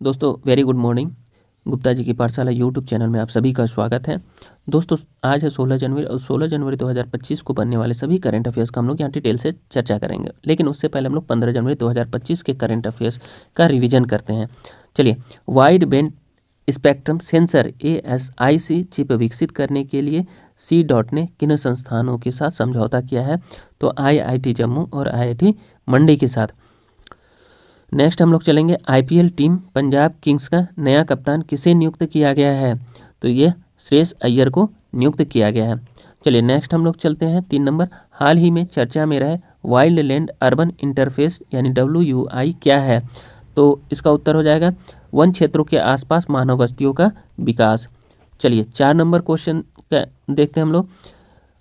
दोस्तों very good morning. Gupta ji की पाठशाला यूट्यूब चैनल में आप सभी का स्वागत है। दोस्तों आज है 16 जनवरी और 16 जनवरी 2025 को बनने वाले सभी करंट अफेयर्स का हम लोग यहाँ डिटेल से चर्चा करेंगे, लेकिन उससे पहले हम लोग 15 जनवरी 2025 के करंट अफेयर्स का रिवीजन करते हैं। चलिए, wide band spectrum sensor ASIC chip विकसित करने के लिए C-DOT ने किन संस्थानों के साथ समझौता किया है? तो IIT जम्मू और IIT मंडी के साथ। नेक्स्ट हम लोग चलेंगे IPL टीम पंजाब किंग्स का नया कप्तान किसे नियुक्त किया गया है? तो ये श्रेयस अय्यर को नियुक्त किया गया है। चलिए नेक्स्ट हम लोग चलते हैं 3 नंबर। हाल ही में चर्चा में रहे वाइल्ड लैंड अर्बन इंटरफेस यानी WUI क्या है? तो इसका उत्तर हो जाएगा वन क्षेत्रों के आसपास मानव बस्तियों का विकास। चलिए 4 नंबर क्वेश्चन का देखते हैं हम लोग।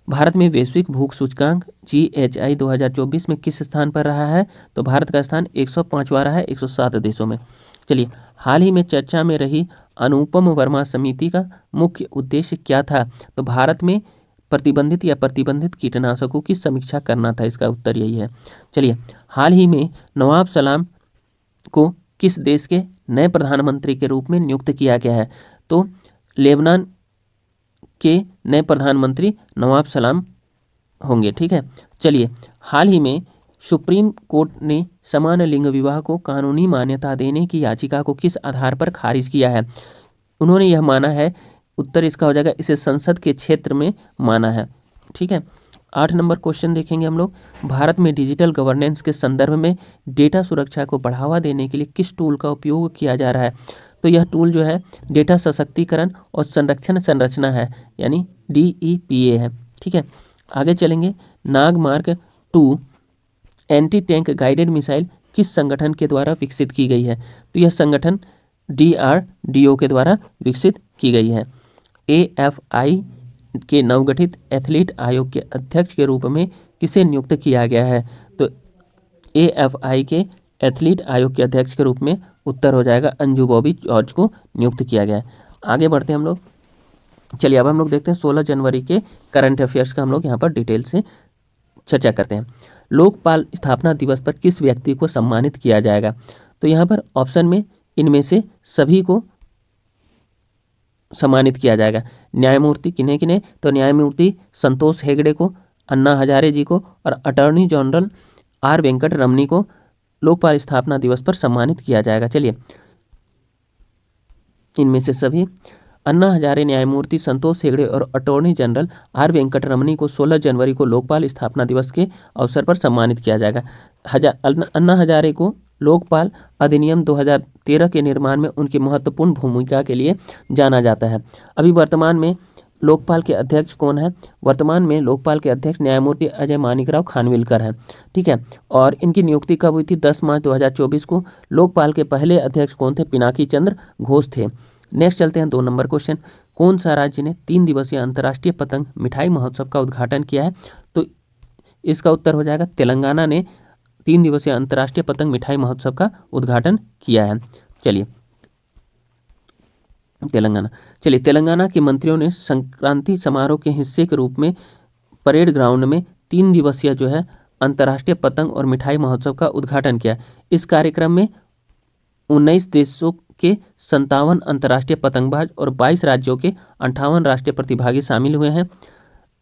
भारत में वैश्विक भूख सूचकांक GHI 2024 में किस स्थान पर रहा है? तो भारत का स्थान 105वां रहा है 107 देशों में। चलिए, हाल ही में चर्चा में रही अनुपम वर्मा समिति का मुख्य उद्देश्य क्या था? तो भारत में प्रतिबंधित कीटनाशकों की समीक्षा करना था। इसका उत्तर यही है। चलिए, हाल ही में नवाब सलाम को किस देश के नए प्रधानमंत्री के रूप में नियुक्त किया गया है? तो लेबनान के नए प्रधानमंत्री नवाब सलाम होंगे। ठीक है। चलिए, हाल ही में सुप्रीम कोर्ट ने समान लिंग विवाह को कानूनी मान्यता देने की याचिका को किस आधार पर खारिज किया है? उन्होंने यह माना है, उत्तर इसका हो जाएगा इसे संसद के क्षेत्र में माना है। ठीक है। 8 नंबर क्वेश्चन देखेंगे हम लोग। भारत में डिजिटल गवर्नेंस के संदर्भ में डेटा सुरक्षा को बढ़ावा देने के लिए किस टूल का उपयोग किया जा रहा है? तो यह टूल जो है डेटा सशक्तिकरण और संरक्षण संरचना है, यानी DEPA है। ठीक है। आगे चलेंगे। नागमार्क 2 एंटी टैंक गाइडेड मिसाइल किस संगठन के द्वारा विकसित की गई है? तो यह संगठन DRDO के द्वारा विकसित की गई है। AFI के नवगठित एथलीट आयोग के अध्यक्ष के रूप में किसे नियुक्त किया गया है? तो AFI के एथलीट आयोग के अध्यक्ष के रूप में उत्तर हो जाएगा अंजू बॉबी जॉर्ज को नियुक्त किया गया है। आगे बढ़ते हैं हम लोग। चलिए, अब हम लोग देखते हैं 16 जनवरी के करंट अफेयर्स का हम लोग यहाँ पर डिटेल से चर्चा करते हैं। लोकपाल स्थापना दिवस पर किस व्यक्ति को सम्मानित किया जाएगा? तो यहाँ पर ऑप्शन में इनमें से सभी को सम्मानित किया जाएगा। न्यायमूर्ति किन्हें किन्हें? तो न्यायमूर्ति संतोष हेगड़े को, अन्ना हजारे जी को और अटॉर्नी जनरल R वेंकट रमनी को लोकपाल स्थापना दिवस पर सम्मानित किया जाएगा। चलिए, इनमें से सभी अन्ना हजारे, न्यायमूर्ति संतोष हेगड़े और अटॉर्नी जनरल R वेंकट रमनी को 16 जनवरी को लोकपाल स्थापना दिवस के अवसर पर सम्मानित किया जाएगा। अन्ना हजारे को लोकपाल अधिनियम 2013 के निर्माण में उनकी महत्वपूर्ण भूमिका के लिए जाना जाता है। अभी वर्तमान में लोकपाल के अध्यक्ष कौन है? वर्तमान में लोकपाल के अध्यक्ष न्यायमूर्ति अजय मानिकराव खानविलकर हैं। ठीक है। और इनकी नियुक्ति कब हुई थी? 10 मार्च 2024 को। लोकपाल के पहले अध्यक्ष कौन थे? पिनाकी चंद्र घोष थे। नेक्स्ट चलते हैं 2 नंबर क्वेश्चन। कौन सा राज्य ने 3 दिवसीय अंतर्राष्ट्रीय पतंग मिठाई महोत्सव का उद्घाटन किया है? तो इसका उत्तर हो जाएगा तेलंगाना ने 3 दिवसीय अंतर्राष्ट्रीय पतंग मिठाई महोत्सव का उद्घाटन किया है। चलिए, तेलंगाना के मंत्रियों ने संक्रांति समारोह के हिस्से के रूप में परेड ग्राउंड में 3 दिवसीय जो है अंतर्राष्ट्रीय पतंग और मिठाई महोत्सव का उद्घाटन किया। इस कार्यक्रम में 19 देशों के 57 अंतर्राष्ट्रीय पतंगबाज और 22 राज्यों के 58 राष्ट्रीय प्रतिभागी शामिल हुए हैं।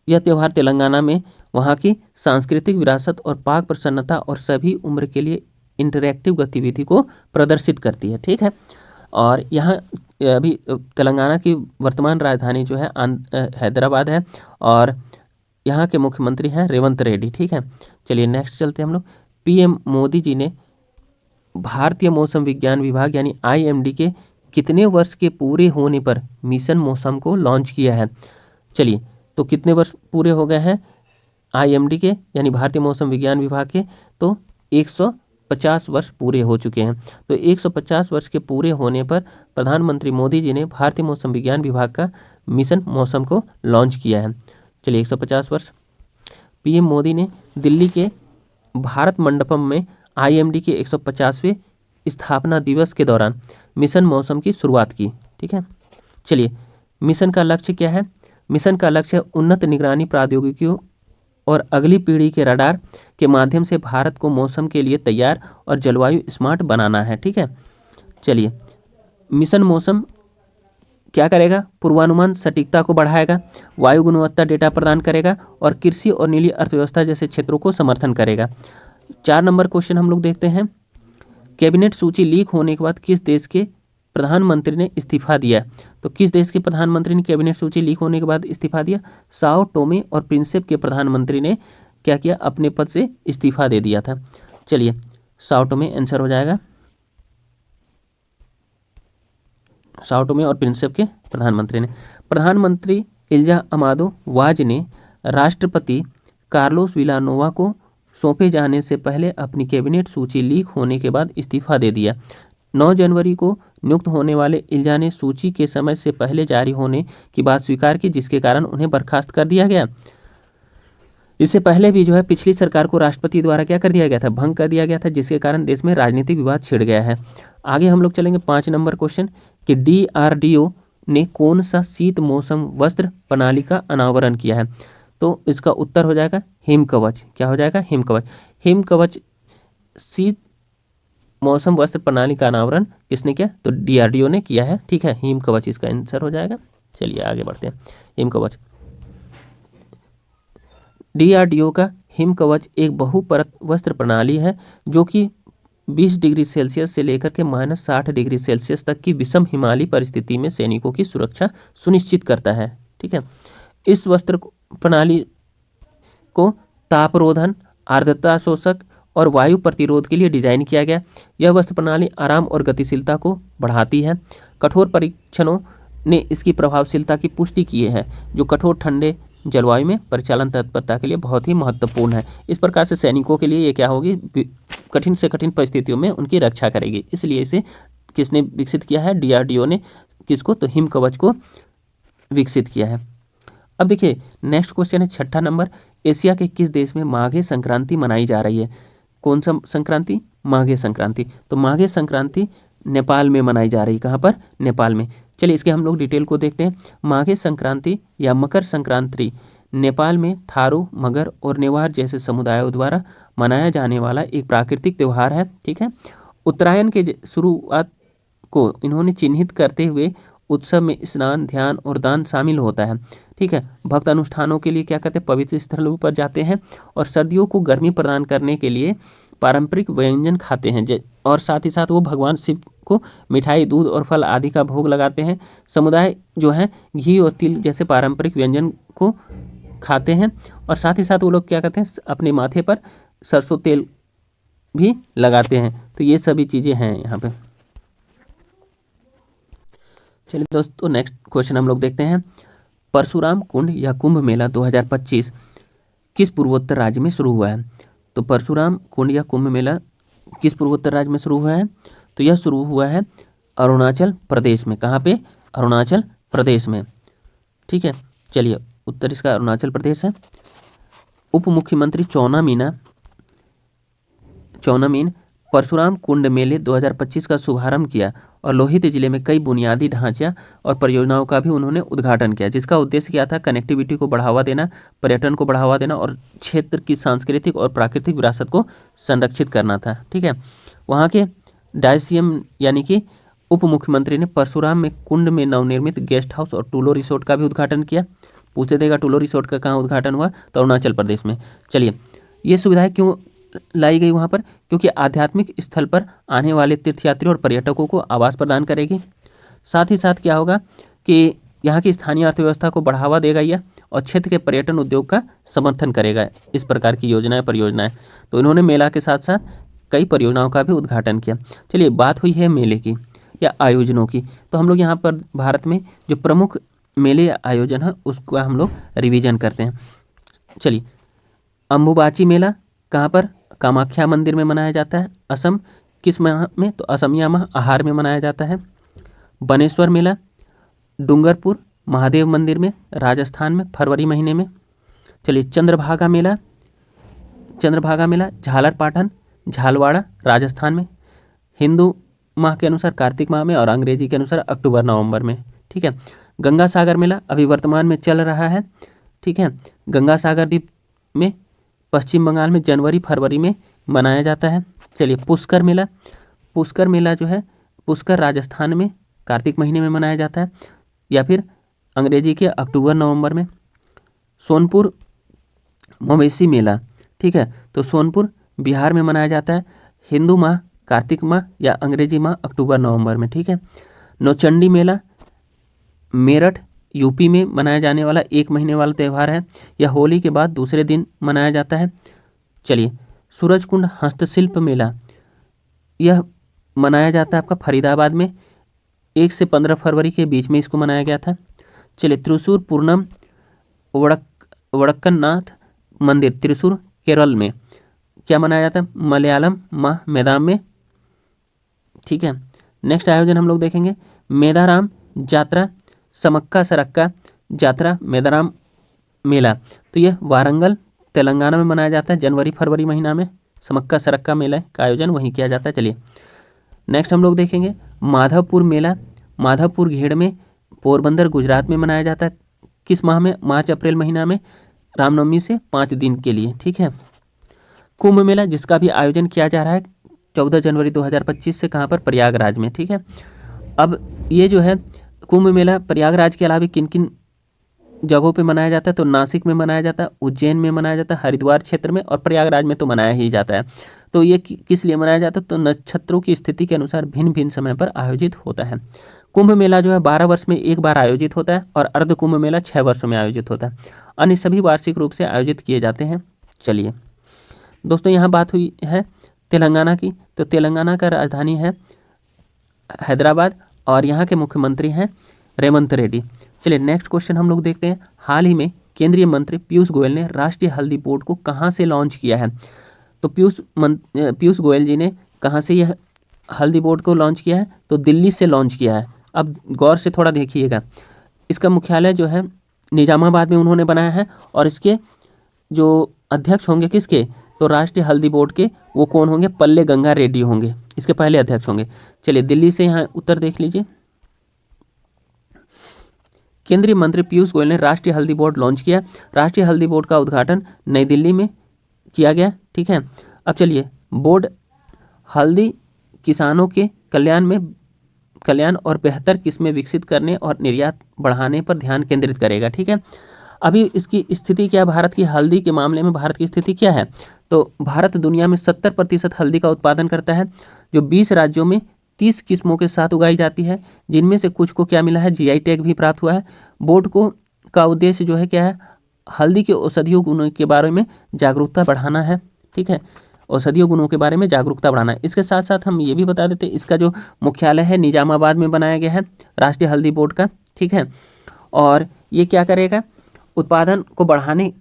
यह त्यौहार तेलंगाना में वहाँ की सांस्कृतिक विरासत और पाक प्रसन्नता और सभी उम्र के लिए इंटरैक्टिव गतिविधि को प्रदर्शित करती है। ठीक है। और यहाँ अभी तेलंगाना की वर्तमान राजधानी जो है हैदराबाद है और यहाँ के मुख्यमंत्री हैं रेवंत रेड्डी। ठीक है। चलिए नेक्स्ट चलते हैं हम लोग। PM मोदी जी ने भारतीय मौसम विज्ञान विभाग यानी IMD के कितने वर्ष के पूरे होने पर मिशन मौसम को लॉन्च किया है? चलिए, तो कितने वर्ष पूरे हो गए हैं IMD के यानी भारतीय मौसम विज्ञान विभाग के? तो 150 वर्ष पूरे हो चुके हैं। तो 150 वर्ष के पूरे होने पर प्रधानमंत्री मोदी जी ने भारतीय मौसम विज्ञान विभाग का मिशन मौसम को लॉन्च किया है। चलिए, 150 वर्ष। PM मोदी ने दिल्ली के भारत मंडपम में IMD के 150वें स्थापना दिवस के दौरान मिशन मौसम की शुरुआत की। ठीक है। चलिए, मिशन का लक्ष्य क्या है? मिशन का लक्ष्य उन्नत निगरानी प्रौद्योगिकियों और अगली पीढ़ी के रडार के माध्यम से भारत को मौसम के लिए तैयार और जलवायु स्मार्ट बनाना है। ठीक है। चलिए, मिशन मौसम क्या करेगा, पूर्वानुमान सटीकता को बढ़ाएगा, वायु गुणवत्ता डेटा प्रदान करेगा और कृषि और नीली अर्थव्यवस्था जैसे क्षेत्रों को समर्थन करेगा। 4 नंबर क्वेश्चन हम लोग देखते हैं, कैबिनेट सूची लीक होने के बाद किस देश के प्रधानमंत्री ने इस्तीफा दिया? तो किस देश के प्रधानमंत्री ने कैबिनेट सूची लीक होने के बाद इस्तीफा दिया? साओ टोमे और प्रिंसिप के प्रधानमंत्री ने क्या किया, अपने पद से इस्तीफा दे दिया था। चलिए साओ टोमे आंसर हो जाएगा, साओ टोमे और प्रिंसिप के प्रधानमंत्री ने। प्रधानमंत्री इल्जा अमादो वाज ने राष्ट्रपति कार्लोस विलानोवा को सौंपे जाने से पहले अपनी कैबिनेट सूची लीक होने के बाद इस्तीफा दे दिया। 9 जनवरी को नियुक्त होने वाले इल्जा ने सूची के समय से पहले जारी होने की बात स्वीकार की, जिसके कारण उन्हें बर्खास्त कर दिया गया। इससे पहले भी जो है पिछली सरकार को राष्ट्रपति द्वारा क्या कर दिया गया था, भंग कर दिया गया था, जिसके कारण देश में राजनीतिक विवाद छिड़ गया है। आगे हम लोग चलेंगे 5 नंबर क्वेश्चन कि DRDO ने कौन सा शीत मौसम वस्त्र प्रणाली का अनावरण किया है? तो इसका उत्तर हो जाएगा हिम कवच। क्या हो जाएगा, हिम कवच। हिम कवच शीत मौसम वस्त्र प्रणाली का अनावरण किसने किया? तो DRDO ने किया है। ठीक है, हिम कवच इसका आंसर हो जाएगा। चलिए आगे बढ़ते हैं। हिम कवच, DRDO का हिम कवच एक बहुपरत वस्त्र प्रणाली है जो कि 20 डिग्री सेल्सियस से लेकर के -60 डिग्री सेल्सियस तक की विषम हिमालयी परिस्थिति में सैनिकों की सुरक्षा सुनिश्चित करता है। ठीक है, इस वस्त्र प्रणाली को तापरोधन, आर्द्रता शोषक और वायु प्रतिरोध के लिए डिजाइन किया गया। यह वस्त्र प्रणाली आराम और गतिशीलता को बढ़ाती है। कठोर परीक्षणों ने इसकी प्रभावशीलता की पुष्टि की है, जो कठोर ठंडे जलवायु में परिचालन तत्परता के लिए बहुत ही महत्वपूर्ण है। इस प्रकार से सैनिकों के लिए ये क्या होगी, कठिन से कठिन परिस्थितियों में उनकी रक्षा करेगी। इसलिए इसे किसने विकसित किया है? DRDO ने। किसको? तो हिम कवच को विकसित किया है। अब देखिए नेक्स्ट क्वेश्चन है 6ठा नंबर, एशिया के किस देश में माघे संक्रांति मनाई जा रही है? कौन सा संक्रांति? माघे संक्रांति। तो माघे संक्रांति नेपाल में मनाई जा रही है। कहाँ पर? नेपाल में। चलिए इसके हम लोग डिटेल को देखते हैं। माघे संक्रांति या मकर संक्रांति नेपाल में थारू, मगर और नेवार जैसे समुदायों द्वारा मनाया जाने वाला एक प्राकृतिक त्यौहार है। ठीक है, उत्तरायण के शुरुआत को इन्होंने चिन्हित करते हुए उत्सव में स्नान, ध्यान और दान शामिल होता है। ठीक है, भक्त अनुष्ठानों के लिए क्या कहते हैं, पवित्र स्थलों पर जाते हैं और सर्दियों को गर्मी प्रदान करने के लिए पारंपरिक व्यंजन खाते हैं और साथ ही साथ वो भगवान शिव को मिठाई, दूध और फल आदि का भोग लगाते हैं। समुदाय जो है घी और तिल जैसे पारंपरिक व्यंजन को खाते हैं और साथ ही साथ वो लोग क्या करते हैं, अपने माथे पर सरसों तेल भी लगाते हैं। तो ये सभी चीज़ें हैं यहाँ पे। चलिए दोस्तों नेक्स्ट क्वेश्चन हम लोग देखते हैं। परशुराम कुंड या कुंभ मेला 2025 किस पूर्वोत्तर राज्य में शुरू हुआ है? तो परशुराम कुंड या कुंभ मेला किस पूर्वोत्तर राज्य में शुरू हुआ है? तो यह शुरू हुआ है अरुणाचल प्रदेश में। कहाँ पे? अरुणाचल प्रदेश में। ठीक है, चलिए उत्तर इसका अरुणाचल प्रदेश है। उप मुख्यमंत्री चौना मीन परशुराम कुंड मेले 2025 का शुभारंभ किया और लोहित जिले में कई बुनियादी ढांचा और परियोजनाओं का भी उन्होंने उद्घाटन किया, जिसका उद्देश्य क्या था, कनेक्टिविटी को बढ़ावा देना, पर्यटन को बढ़ावा देना और क्षेत्र की सांस्कृतिक और प्राकृतिक विरासत को संरक्षित करना था। ठीक है, वहाँ के डायसीएम यानी कि उप मुख्यमंत्री ने परशुराम में कुंड में नवनिर्मित गेस्ट हाउस और टूलो रिसोर्ट का भी उद्घाटन किया। पूछते देगा टूलो रिसोर्ट का कहाँ उद्घाटन हुआ? तो अरुणाचल प्रदेश में। चलिए ये सुविधाएं क्यों लाई गई वहाँ पर? क्योंकि आध्यात्मिक स्थल पर आने वाले तीर्थयात्री और पर्यटकों को आवास प्रदान करेगी। साथ ही साथ क्या होगा कि यहाँ की स्थानीय अर्थव्यवस्था को बढ़ावा देगा यह और क्षेत्र के पर्यटन उद्योग का समर्थन करेगा। इस प्रकार की परियोजनाएं तो इन्होंने मेला के साथ साथ कई परियोजनाओं का भी उद्घाटन किया। चलिए बात हुई है मेले की या आयोजनों की, तो हम लोग यहाँ पर भारत में जो प्रमुख मेले या आयोजन है उसका हम लोग रिवीजन करते हैं। चलिए अम्बुबाची मेला कहाँ पर? कामाख्या मंदिर में मनाया जाता है। असम किस माह में? तो असमिया माह आहार में मनाया जाता है। बनेश्वर मेला डूंगरपुर महादेव मंदिर में राजस्थान में फरवरी महीने में। चलिए चंद्रभागा मेला झालरपाटन झालवाड़ा राजस्थान में। हिंदू माह के अनुसार कार्तिक माह में और अंग्रेजी के अनुसार अक्टूबर नवंबर में। ठीक है, गंगा सागर मेला अभी वर्तमान में चल रहा है। ठीक है, गंगा सागर द्वीप में पश्चिम बंगाल में जनवरी फरवरी में मनाया जाता है। चलिए पुष्कर मेला जो है पुष्कर राजस्थान में कार्तिक महीने में मनाया जाता है, या फिर अंग्रेजी के अक्टूबर नवंबर में। सोनपुर मवेशी मेला, ठीक है, तो सोनपुर बिहार में मनाया जाता है, हिंदू माह कार्तिक माह या अंग्रेजी माह अक्टूबर नवंबर में, ठीक है। नौचंडी मेला मेरठ यूपी में मनाया जाने वाला 1 महीने वाला त्यौहार है, यह होली के बाद दूसरे दिन मनाया जाता है। चलिए, सूरजकुंड हस्तशिल्प मेला, यह मनाया जाता है आपका फरीदाबाद में, 1 से 15 फरवरी के बीच में इसको मनाया गया था। चलिए, त्रिशूर पूर्णम वड़क्कनाथ मंदिर त्रिशूर केरल में क्या मनाया जाता है, मलयालम माह मेदाम में, ठीक है। नेक्स्ट आयोजन हम लोग देखेंगे मेदाराम जात्रा समक्का सरक्का जात्रा मेदाराम मेला, तो यह वारंगल तेलंगाना में मनाया जाता है जनवरी फरवरी महीना में। समक्का सरक्का मेला का आयोजन वहीं किया जाता है। चलिए, नेक्स्ट हम लोग देखेंगे माधवपुर मेला, माधवपुर घेड़ में पोरबंदर गुजरात में मनाया जाता है, किस माह में, मार्च अप्रैल महीना में, रामनवमी से 5 दिन के लिए, ठीक है। कुंभ मेला जिसका भी आयोजन किया जा रहा है 14 जनवरी 2025 से, कहाँ पर, प्रयागराज में, ठीक है। अब ये जो है कुंभ मेला प्रयागराज के अलावा किन किन जगहों पे मनाया जाता है, तो नासिक में मनाया जाता है, उज्जैन में मनाया जाता है, हरिद्वार क्षेत्र में, और प्रयागराज में तो मनाया ही जाता है। तो ये किस लिए मनाया जाता है, तो नक्षत्रों की स्थिति के अनुसार भिन्न भिन्न समय पर आयोजित होता है। कुंभ मेला जो है 12 वर्ष में एक बार आयोजित होता है, और अर्ध कुंभ मेला 6 वर्षों में आयोजित होता है। अन्य सभी वार्षिक रूप से आयोजित किए जाते हैं। चलिए दोस्तों, यहाँ बात हुई है तेलंगाना की, तो तेलंगाना का राजधानी है हैदराबाद, और यहाँ के मुख्यमंत्री हैं रेवंत रेड्डी। चलिए, नेक्स्ट क्वेश्चन हम लोग देखते हैं। हाल ही में केंद्रीय मंत्री पीयूष गोयल ने राष्ट्रीय हल्दी बोर्ड को कहाँ से लॉन्च किया है, तो पीयूष गोयल जी ने कहाँ से यह हल्दी बोर्ड को लॉन्च किया है, तो दिल्ली से लॉन्च किया है। अब गौर से थोड़ा देखिएगा, इसका मुख्यालय जो है निजामाबाद में उन्होंने बनाया है, और इसके जो अध्यक्ष होंगे किसके, तो राष्ट्रीय हल्दी बोर्ड के, वो कौन होंगे, पल्ले गंगा रेड्डी होंगे, इसके पहले अध्यक्ष होंगे। चलिए, दिल्ली से यहाँ उत्तर देख लीजिए। केंद्रीय मंत्री पीयूष गोयल ने राष्ट्रीय हल्दी बोर्ड लॉन्च किया। राष्ट्रीय हल्दी बोर्ड का उद्घाटन नई दिल्ली में किया गया, ठीक है। अब चलिए, बोर्ड हल्दी किसानों के कल्याण और बेहतर किस्में विकसित करने और निर्यात बढ़ाने पर ध्यान केंद्रित करेगा, ठीक है। अभी इसकी स्थिति क्या है, भारत की हल्दी के मामले में भारत की स्थिति क्या है, तो भारत दुनिया में 70% हल्दी का उत्पादन करता है, जो 20 राज्यों में 30 किस्मों के साथ उगाई जाती है, जिनमें से कुछ को क्या मिला है, जीआई टैग भी प्राप्त हुआ है। बोर्ड को का उद्देश्य जो है क्या है, हल्दी के औषधीय गुणों के बारे में जागरूकता बढ़ाना है, ठीक है, औषधीय गुणों के बारे में जागरूकता बढ़ाना है। इसके साथ साथ हम ये भी बता देते हैं, इसका जो मुख्यालय है निजामाबाद में बनाया गया है राष्ट्रीय हल्दी बोर्ड का, ठीक है। और ये क्या करेगा, उत्पादन को बढ़ाने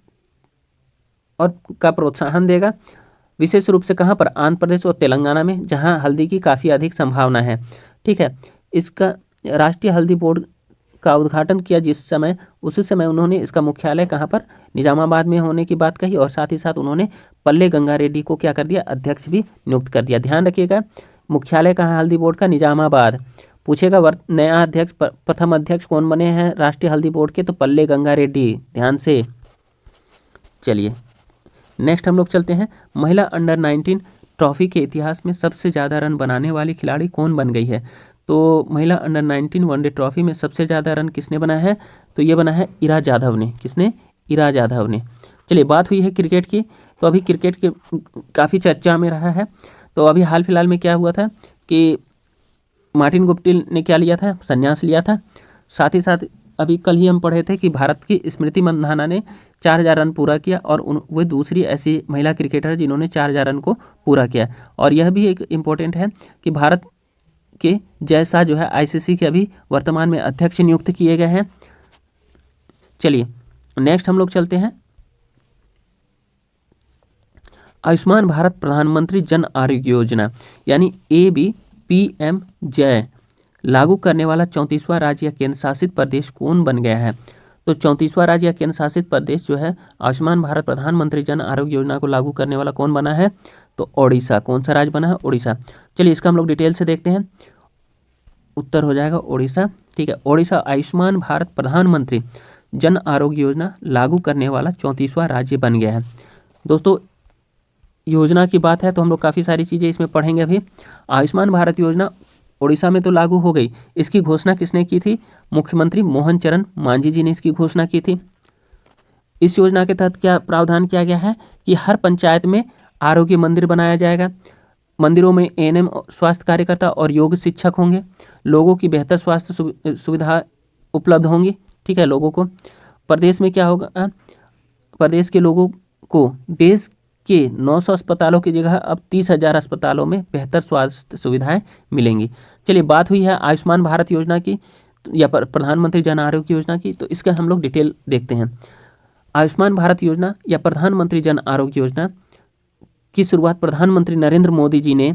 और का प्रोत्साहन देगा, विशेष रूप से कहाँ पर, आंध्र प्रदेश और तेलंगाना में, जहाँ हल्दी की काफ़ी अधिक संभावना है, ठीक है। इसका राष्ट्रीय हल्दी बोर्ड का उद्घाटन किया जिस समय, उसी समय उन्होंने इसका मुख्यालय कहाँ पर, निजामाबाद में होने की बात कही, और साथ ही साथ उन्होंने पल्ले गंगा रेड्डी को क्या कर दिया, अध्यक्ष भी नियुक्त कर दिया। ध्यान रखिएगा, मुख्यालय कहाँ हल्दी बोर्ड का, निजामाबाद। पूछेगा नया अध्यक्ष, प्रथम अध्यक्ष कौन बने हैं राष्ट्रीय हल्दी बोर्ड के, तो पल्ले गंगा रेड्डी, ध्यान से। चलिए, नेक्स्ट हम लोग चलते हैं, महिला अंडर 19 ट्रॉफी के इतिहास में सबसे ज़्यादा रन बनाने वाली खिलाड़ी कौन बन गई है, तो महिला अंडर 19 वनडे ट्रॉफी में सबसे ज़्यादा रन किसने बनाया है, तो ये बना है इरा जाधव ने। किसने, इरा जाधव ने। चलिए, बात हुई है क्रिकेट की, तो अभी क्रिकेट के काफ़ी चर्चा में रहा है। तो अभी हाल फिलहाल में क्या हुआ था कि मार्टिन गुप्टिल ने क्या लिया था, संन्यास लिया था। साथ ही साथ अभी कल ही हम पढ़े थे कि भारत की स्मृति मंधाना ने 4000 रन पूरा किया, और वे दूसरी ऐसी महिला क्रिकेटर जिन्होंने 4000 रन को पूरा किया। और यह भी एक इम्पोर्टेंट है कि भारत के जय शाह जो है आईसीसी के अभी वर्तमान में अध्यक्ष नियुक्त किए गए हैं। चलिए, नेक्स्ट हम लोग चलते हैं, आयुष्मान भारत प्रधानमंत्री जन आरोग्य योजना यानी ABPM जय लागू करने वाला 34वां राज्य या केंद्र शासित प्रदेश कौन बन गया है, तो 34वां राज्य या केंद्र शासित प्रदेश जो है आयुष्मान भारत प्रधानमंत्री जन आरोग्य योजना को लागू करने वाला कौन बना है, तो ओडिशा। कौन सा राज्य बना है, ओडिशा। चलिए, इसका हम लोग डिटेल से देखते हैं, उत्तर हो जाएगा ओडिशा, ठीक है। ओडिशा आयुष्मान भारत प्रधानमंत्री जन आरोग्य योजना लागू करने वाला 34वां राज्य बन गया है। दोस्तों, योजना की बात है तो हम लोग काफ़ी सारी चीज़ें इसमें पढ़ेंगे। अभी आयुष्मान भारत योजना उड़ीसा में तो लागू हो गई। इसकी घोषणा किसने की थी? मुख्यमंत्री मोहन चरण मांझी जी ने इसकी घोषणा की थी। इस योजना के तहत क्या प्रावधान किया गया है कि हर पंचायत में आरोग्य मंदिर बनाया जाएगा। मंदिरों में एएनएम स्वास्थ्य कार्यकर्ता और योग शिक्षक होंगे। लोगों की बेहतर स्वास्थ्य सुविधा उपलब्ध होंगी। ठीक है, लोगों को प्रदेश में क्या होगा, प्रदेश के लोगों को देश के 900 अस्पतालों की जगह अब 30,000 अस्पतालों में बेहतर स्वास्थ्य सुविधाएं मिलेंगी। चलिए, बात हुई है आयुष्मान भारत योजना की या प्रधानमंत्री जन आरोग्य योजना की, तो इसका हम लोग डिटेल देखते हैं। आयुष्मान भारत योजना या प्रधानमंत्री जन आरोग्य योजना की शुरुआत प्रधानमंत्री नरेंद्र मोदी जी ने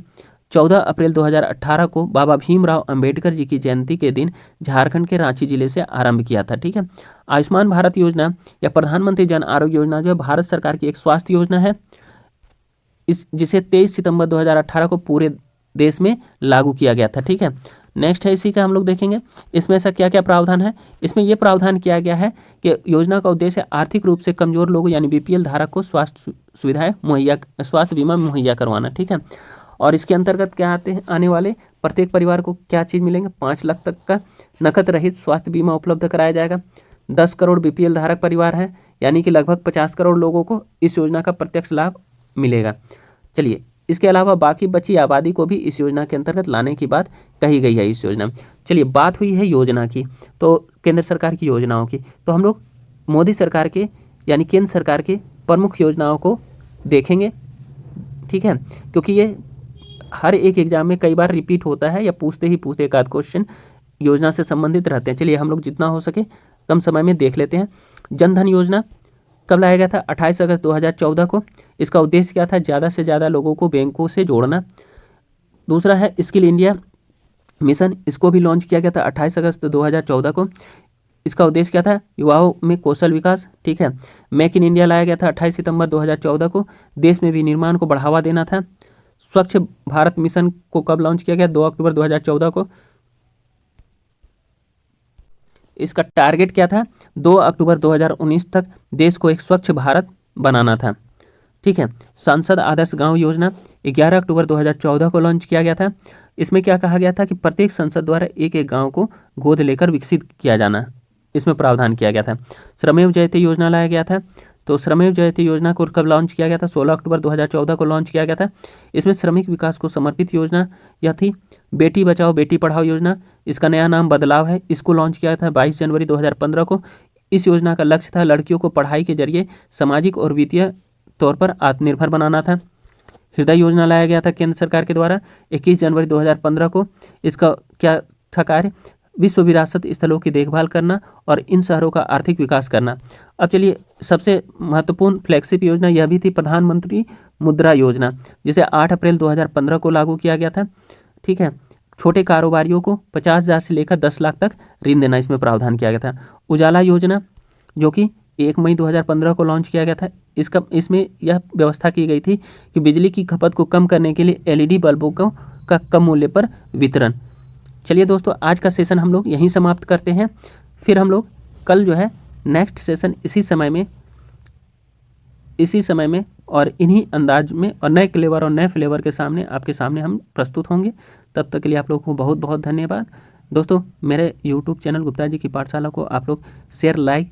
14 अप्रैल 2018 को बाबा भीमराव अंबेडकर जी की जयंती के दिन झारखंड के रांची जिले से आरंभ किया था। ठीक है, आयुष्मान भारत योजना या प्रधानमंत्री जन आरोग्य योजना जो भारत सरकार की एक स्वास्थ्य योजना है, जिसे 23 सितंबर 2018 को पूरे देश में लागू किया गया था। ठीक है, नेक्स्ट है इसी का हम लोग देखेंगे इसमें ऐसा क्या क्या प्रावधान है। इसमें यह प्रावधान किया गया है कि योजना का उद्देश्य आर्थिक रूप से कमजोर लोगों यानी बीपीएल धारक को स्वास्थ्य सुविधाएं मुहैया, स्वास्थ्य बीमा मुहैया करवाना। ठीक है, और इसके अंतर्गत क्या आते हैं, आने वाले प्रत्येक परिवार को क्या चीज़ मिलेंगे, 5 लाख तक का नकद रहित स्वास्थ्य बीमा उपलब्ध कराया जाएगा। 10 करोड़ बीपीएल धारक परिवार हैं, यानी कि लगभग 50 करोड़ लोगों को इस योजना का प्रत्यक्ष लाभ मिलेगा। चलिए, इसके अलावा बाकी बची आबादी को भी इस योजना के अंतर्गत लाने की बात कही गई है इस योजना में। चलिए, बात हुई है योजना की, तो केंद्र सरकार की योजनाओं की, तो हम लोग मोदी सरकार के यानी केंद्र सरकार के प्रमुख योजनाओं को देखेंगे। ठीक है, क्योंकि ये हर एक एग्जाम में कई बार रिपीट होता है या पूछते ही पूछते एक आध क्वेश्चन योजना से संबंधित रहते हैं। चलिए, हम लोग जितना हो सके कम समय में देख लेते हैं। जनधन योजना कब लाया गया था? 28 अगस्त 2014 को। इसका उद्देश्य क्या था? ज़्यादा से ज़्यादा लोगों को बैंकों से जोड़ना। दूसरा है स्किल इंडिया मिशन, इसको भी लॉन्च किया गया था 28 अगस्त 2014 को। इसका उद्देश्य क्या था? युवाओं में कौशल विकास। ठीक है, मेक इन इंडिया लाया गया था 28 सितंबर 2014 को, देश में विनिर्माण को बढ़ावा देना था। स्वच्छ भारत मिशन को कब लॉन्च किया गया? 2 अक्टूबर 2014 को। इसका टारगेट क्या था? 2 अक्टूबर 2019 तक देश को एक स्वच्छ भारत बनाना था। ठीक है, सांसद आदर्श गांव योजना 11 अक्टूबर 2014 को लॉन्च किया गया था। इसमें क्या कहा गया था कि प्रत्येक संसद द्वारा एक एक गांव को गोद लेकर विकसित किया जाना, इसमें प्रावधान किया गया था। श्रमेव जयते योजना लाया गया था, तो श्रमेव जयते योजना को कब लॉन्च किया गया था? 16 अक्टूबर 2014 को लॉन्च किया गया था। इसमें श्रमिक विकास को समर्पित योजना यह थी। बेटी बचाओ बेटी पढ़ाओ योजना, इसका नया नाम बदलाव है, इसको लॉन्च किया था 22 जनवरी 2015 को। इस योजना का लक्ष्य था लड़कियों को पढ़ाई के जरिए सामाजिक और वित्तीय तौर पर आत्मनिर्भर बनाना था। हृदय योजना लाया गया था केंद्र सरकार के द्वारा 21 जनवरी 2015 को। इसका क्या था कार्य? विश्व विरासत स्थलों की देखभाल करना और इन शहरों का आर्थिक विकास करना। अब चलिए, सबसे महत्वपूर्ण फ्लैगशिप योजना यह भी थी प्रधानमंत्री मुद्रा योजना, जिसे 8 अप्रैल 2015 को लागू किया गया था। ठीक है, छोटे कारोबारियों को 50,000 से लेकर 10 लाख तक ऋण देना इसमें प्रावधान किया गया था। उजाला योजना जो कि 1 मई 2015 को लॉन्च किया गया था, इसमें यह व्यवस्था की गई थी कि बिजली की खपत को कम करने के लिए एलईडी बल्बों का कम मूल्य पर वितरण। चलिए दोस्तों, आज का सेशन हम लोग यहीं समाप्त करते हैं। फिर हम लोग कल जो है नेक्स्ट सेशन इसी समय में और इन्हीं अंदाज में और नए क्लेवर और नए फ्लेवर के सामने आपके सामने हम प्रस्तुत होंगे। तब तक के लिए आप लोगों को बहुत बहुत धन्यवाद। दोस्तों, मेरे यूट्यूब चैनल गुप्ता जी की पाठशाला को आप लोग शेयर, लाइक,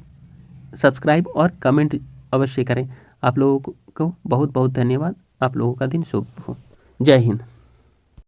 सब्सक्राइब और कमेंट अवश्य करें। आप लोगों को बहुत बहुत धन्यवाद। आप लोगों का दिन शुभ हो। जय हिंद।